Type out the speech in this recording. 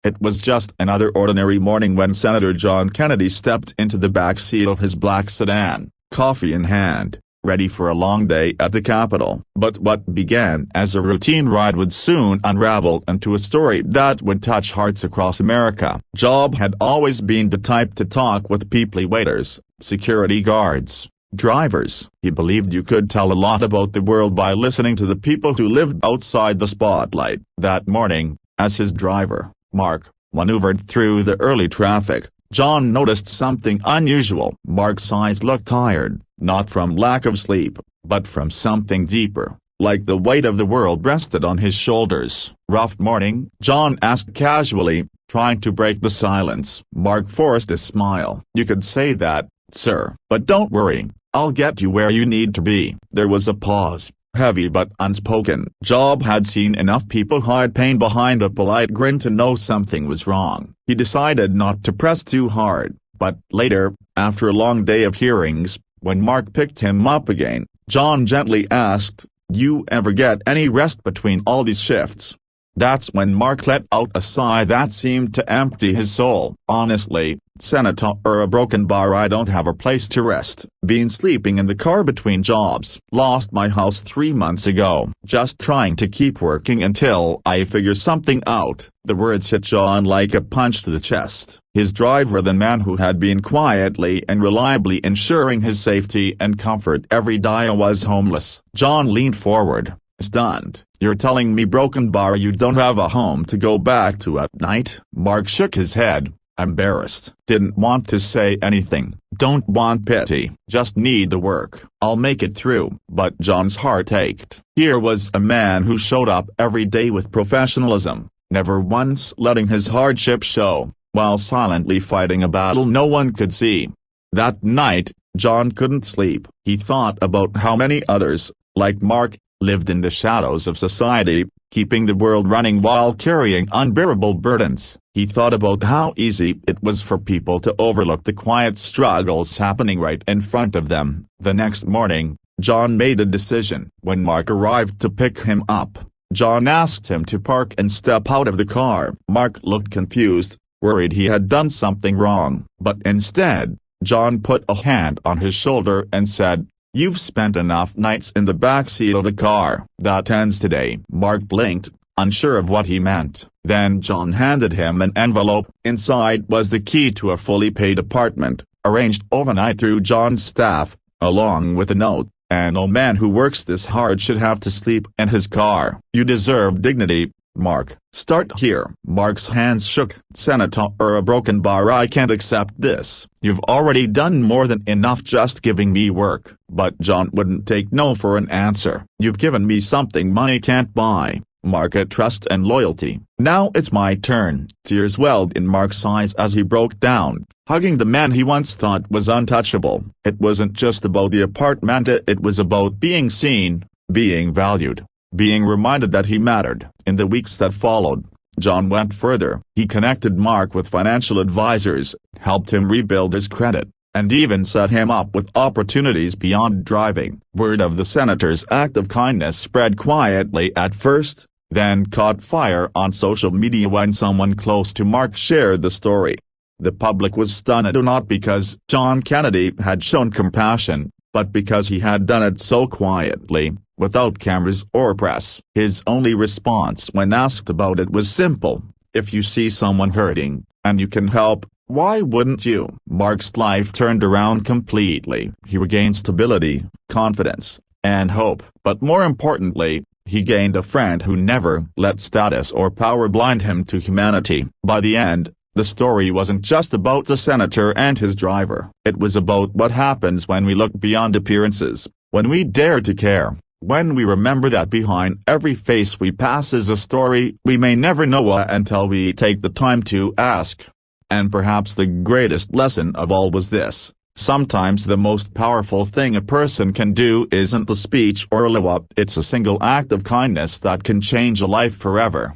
It was just another ordinary morning when Senator John Kennedy stepped into the back seat of his black sedan, coffee in hand, ready for a long day at the Capitol. But what began as a routine ride would soon unravel into a story that would touch hearts across America. Job had always been the type to talk with people, waiters, security guards, drivers. He believed you could tell a lot about the world by listening to the people who lived outside the spotlight. That morning, as his driver, Mark, maneuvered through the early traffic, John noticed something unusual. Mark's eyes looked tired, not from lack of sleep, but from something deeper, like the weight of the world rested on his shoulders. "Rough morning?" John asked casually, trying to break the silence. Mark forced a smile. "You could say that, sir, but don't worry, I'll get you where you need to be." There was a pause, heavy but unspoken. Job had seen enough people hide pain behind a polite grin to know something was wrong. He decided not to press too hard, but later, after a long day of hearings, when Mark picked him up again, John gently asked, "You ever get any rest between all these shifts?" That's when Mark let out a sigh that seemed to empty his soul. "Honestly, Senator, a broken bar, I don't have a place to rest. Been sleeping in the car between jobs. Lost my house 3 months ago. Just trying to keep working until I figure something out." The words hit John like a punch to the chest. His driver, the man who had been quietly and reliably ensuring his safety and comfort every day, was homeless. John leaned forward, stunned. "You're telling me, broken bar, you don't have a home to go back to at night?" Mark shook his head, embarrassed. Didn't want to say anything. "Don't want pity, just need the work. I'll make it through." But John's heart ached. Here was a man who showed up every day with professionalism, never once letting his hardship show, while silently fighting a battle no one could see. That night, John couldn't sleep. He thought about how many others, like Mark, lived in the shadows of society, keeping the world running while carrying unbearable burdens. He thought about how easy it was for people to overlook the quiet struggles happening right in front of them. The next morning, John made a decision. When Mark arrived to pick him up, John asked him to park and step out of the car. Mark looked confused, worried he had done something wrong. But instead, John put a hand on his shoulder and said, "You've spent enough nights in the backseat of the car. That ends today." Mark blinked, unsure of what he meant. Then John handed him an envelope. Inside was the key to a fully paid apartment, arranged overnight through John's staff, along with a note, "And no man who works this hard should have to sleep in his car. You deserve dignity, Mark. Start here." Mark's hands shook. "Senator, a broken bar, I can't accept this. You've already done more than enough just giving me work." But John wouldn't take no for an answer. "You've given me something money can't buy, Mark, trust and loyalty. Now it's my turn." Tears welled in Mark's eyes as he broke down, hugging the man he once thought was untouchable. It wasn't just about the apartment, it was about being seen, being valued, being reminded that he mattered. In the weeks that followed, John went further. He connected Mark with financial advisors, helped him rebuild his credit, and even set him up with opportunities beyond driving. Word of the senator's act of kindness spread quietly at first, then caught fire on social media when someone close to Mark shared the story. The public was stunned, not because John Kennedy had shown compassion, but because he had done it so quietly, without cameras or press. His only response when asked about it was simple: "If you see someone hurting, and you can help, why wouldn't you?" Mark's life turned around completely. He regained stability, confidence, and hope. But more importantly, he gained a friend who never let status or power blind him to humanity. By the end, the story wasn't just about the senator and his driver. It was about what happens when we look beyond appearances, when we dare to care, when we remember that behind every face we pass is a story we may never know until we take the time to ask. And perhaps the greatest lesson of all was this: sometimes the most powerful thing a person can do isn't a speech or a law, it's a single act of kindness that can change a life forever.